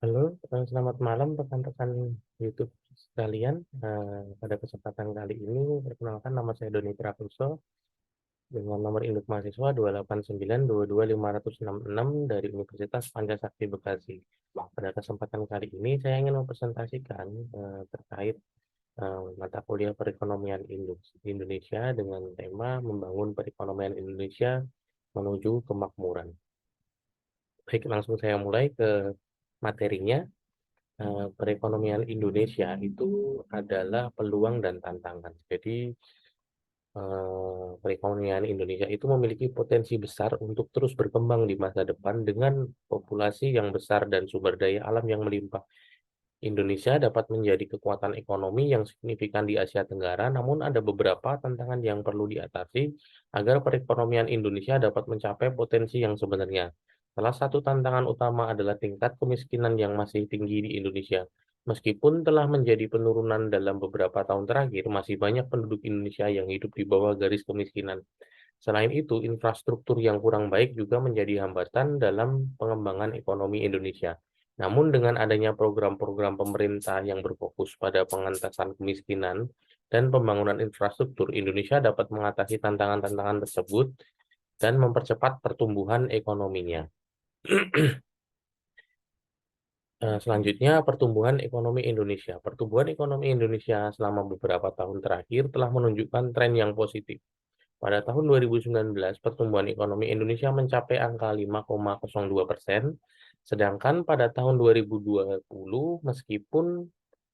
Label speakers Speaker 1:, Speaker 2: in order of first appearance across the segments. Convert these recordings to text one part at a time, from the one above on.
Speaker 1: Halo, selamat malam rekan-rekan YouTube sekalian. Pada kesempatan kali ini, perkenalkan nama saya Doni Prakoso dengan nomor induk mahasiswa 289225566 dari Universitas Pancasakti Bekasi. Pada kesempatan kali ini, saya ingin mempresentasikan terkait mata kuliah perekonomian Indonesia dengan tema membangun perekonomian Indonesia menuju kemakmuran. Baik, langsung saya mulai ke materinya. Perekonomian Indonesia itu adalah peluang dan tantangan. Jadi, perekonomian Indonesia itu memiliki potensi besar untuk terus berkembang di masa depan dengan populasi yang besar dan sumber daya alam yang melimpah. Indonesia dapat menjadi kekuatan ekonomi yang signifikan di Asia Tenggara, namun ada beberapa tantangan yang perlu diatasi agar perekonomian Indonesia dapat mencapai potensi yang sebenarnya. Salah satu tantangan utama adalah tingkat kemiskinan yang masih tinggi di Indonesia. Meskipun telah menjadi penurunan dalam beberapa tahun terakhir, masih banyak penduduk Indonesia yang hidup di bawah garis kemiskinan. Selain itu, infrastruktur yang kurang baik juga menjadi hambatan dalam pengembangan ekonomi Indonesia. Namun dengan adanya program-program pemerintah yang berfokus pada pengentasan kemiskinan dan pembangunan infrastruktur, Indonesia dapat mengatasi tantangan-tantangan tersebut dan mempercepat pertumbuhan ekonominya. Selanjutnya, pertumbuhan ekonomi Indonesia. Pertumbuhan ekonomi Indonesia selama beberapa tahun terakhir telah menunjukkan tren yang positif. Pada tahun 2019, pertumbuhan ekonomi Indonesia mencapai angka 5,02%, sedangkan pada tahun 2020, meskipun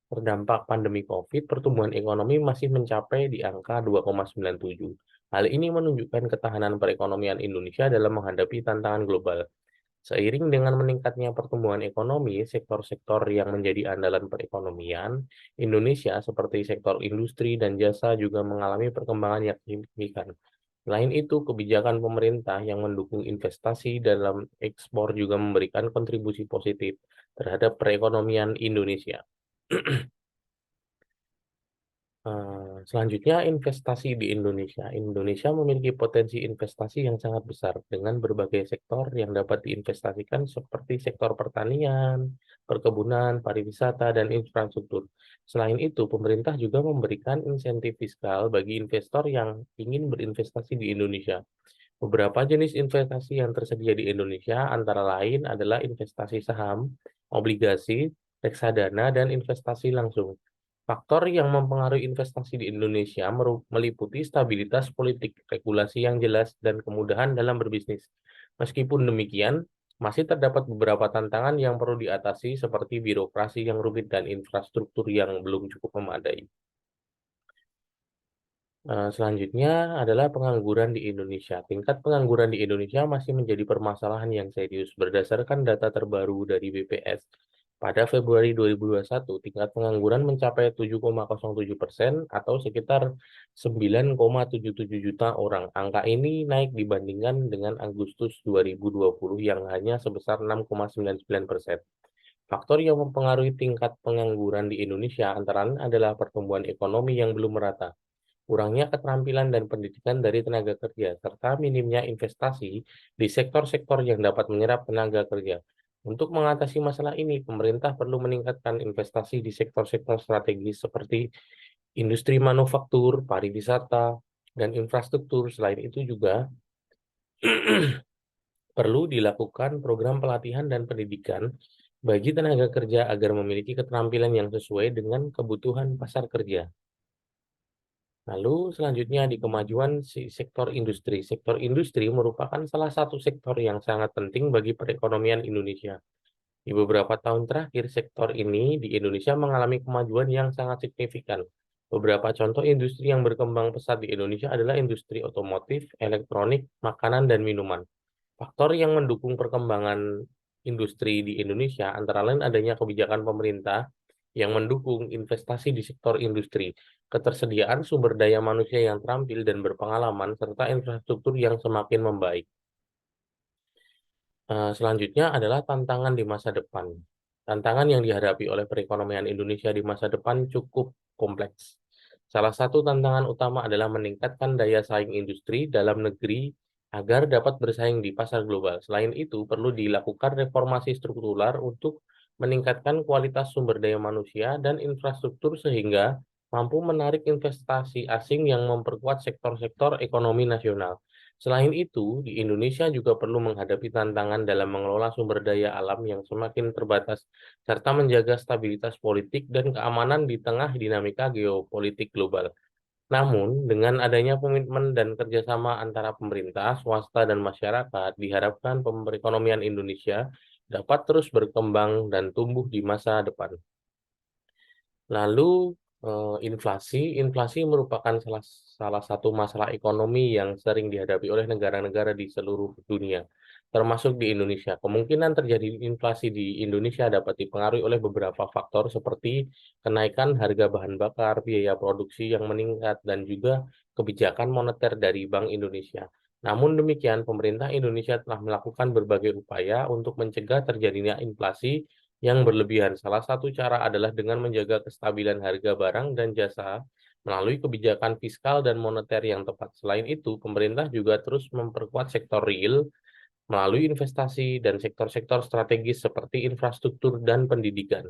Speaker 1: terdampak pandemi COVID, pertumbuhan ekonomi masih mencapai di angka 2,97. Hal ini menunjukkan ketahanan perekonomian Indonesia dalam menghadapi tantangan global. Seiring dengan meningkatnya pertumbuhan ekonomi, sektor-sektor yang menjadi andalan perekonomian Indonesia seperti sektor industri dan jasa juga mengalami perkembangan yang signifikan. Selain itu, kebijakan pemerintah yang mendukung investasi dalam ekspor juga memberikan kontribusi positif terhadap perekonomian Indonesia. Selanjutnya, investasi di Indonesia. Indonesia memiliki potensi investasi yang sangat besar dengan berbagai sektor yang dapat diinvestasikan seperti sektor pertanian, perkebunan, pariwisata, dan infrastruktur. Selain itu, pemerintah juga memberikan insentif fiskal bagi investor yang ingin berinvestasi di Indonesia. Beberapa jenis investasi yang tersedia di Indonesia antara lain adalah investasi saham, obligasi, reksadana, dan investasi langsung. Faktor yang mempengaruhi investasi di Indonesia meliputi stabilitas politik, regulasi yang jelas, dan kemudahan dalam berbisnis. Meskipun demikian, masih terdapat beberapa tantangan yang perlu diatasi seperti birokrasi yang rumit dan infrastruktur yang belum cukup memadai. Selanjutnya adalah pengangguran di Indonesia. Tingkat pengangguran di Indonesia masih menjadi permasalahan yang serius. Berdasarkan data terbaru dari BPS, pada Februari 2021, tingkat pengangguran mencapai 7,07% atau sekitar 9,77 juta orang. Angka ini naik dibandingkan dengan Agustus 2020 yang hanya sebesar 6,99%. Faktor yang mempengaruhi tingkat pengangguran di Indonesia antara lain adalah pertumbuhan ekonomi yang belum merata, kurangnya keterampilan dan pendidikan dari tenaga kerja, serta minimnya investasi di sektor-sektor yang dapat menyerap tenaga kerja. Untuk mengatasi masalah ini, pemerintah perlu meningkatkan investasi di sektor-sektor strategis seperti industri manufaktur, pariwisata, dan infrastruktur. Selain itu juga perlu dilakukan program pelatihan dan pendidikan bagi tenaga kerja agar memiliki keterampilan yang sesuai dengan kebutuhan pasar kerja. Lalu selanjutnya di kemajuan sektor industri. Sektor industri merupakan salah satu sektor yang sangat penting bagi perekonomian Indonesia. Di beberapa tahun terakhir, sektor ini di Indonesia mengalami kemajuan yang sangat signifikan. Beberapa contoh industri yang berkembang pesat di Indonesia adalah industri otomotif, elektronik, makanan, dan minuman. Faktor yang mendukung perkembangan industri di Indonesia antara lain adanya kebijakan pemerintah yang mendukung investasi di sektor industri, ketersediaan sumber daya manusia yang terampil dan berpengalaman, serta infrastruktur yang semakin membaik. Selanjutnya adalah tantangan di masa depan. Tantangan yang dihadapi oleh perekonomian Indonesia di masa depan cukup kompleks. Salah satu tantangan utama adalah meningkatkan daya saing industri dalam negeri agar dapat bersaing di pasar global. Selain itu, perlu dilakukan reformasi struktural untuk meningkatkan kualitas sumber daya manusia dan infrastruktur sehingga mampu menarik investasi asing yang memperkuat sektor-sektor ekonomi nasional. Selain itu, di Indonesia juga perlu menghadapi tantangan dalam mengelola sumber daya alam yang semakin terbatas, serta menjaga stabilitas politik dan keamanan di tengah dinamika geopolitik global. Namun, dengan adanya komitmen dan kerjasama antara pemerintah, swasta, dan masyarakat, diharapkan perekonomian Indonesia dapat terus berkembang dan tumbuh di masa depan. Lalu, inflasi merupakan salah salah satu masalah ekonomi yang sering dihadapi oleh negara-negara di seluruh dunia, termasuk di Indonesia. Kemungkinan terjadi inflasi di Indonesia dapat dipengaruhi oleh beberapa faktor seperti kenaikan harga bahan bakar, biaya produksi yang meningkat, dan juga kebijakan moneter dari Bank Indonesia. Namun demikian, pemerintah Indonesia telah melakukan berbagai upaya untuk mencegah terjadinya inflasi yang berlebihan. Salah satu cara adalah dengan menjaga kestabilan harga barang dan jasa melalui kebijakan fiskal dan moneter yang tepat. Selain itu, pemerintah juga terus memperkuat sektor real melalui investasi dan sektor-sektor strategis seperti infrastruktur dan pendidikan.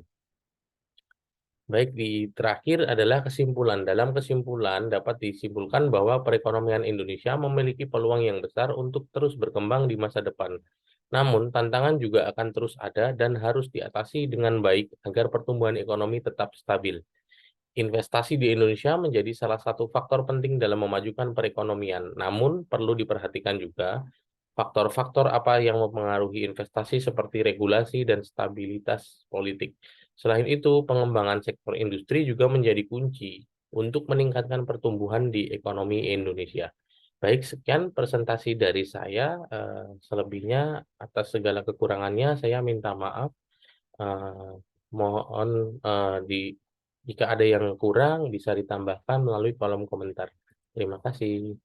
Speaker 1: Baik, di terakhir adalah kesimpulan. Dalam kesimpulan, dapat disimpulkan bahwa perekonomian Indonesia memiliki peluang yang besar untuk terus berkembang di masa depan. Namun, tantangan juga akan terus ada dan harus diatasi dengan baik agar pertumbuhan ekonomi tetap stabil. Investasi di Indonesia menjadi salah satu faktor penting dalam memajukan perekonomian. Namun, perlu diperhatikan juga faktor-faktor apa yang mempengaruhi investasi seperti regulasi dan stabilitas politik. Selain itu, pengembangan sektor industri juga menjadi kunci untuk meningkatkan pertumbuhan di ekonomi Indonesia. Baik, sekian presentasi dari saya. Selebihnya atas segala kekurangannya saya minta maaf. Eh, Mohon jika ada yang kurang bisa ditambahkan melalui kolom komentar. Terima kasih.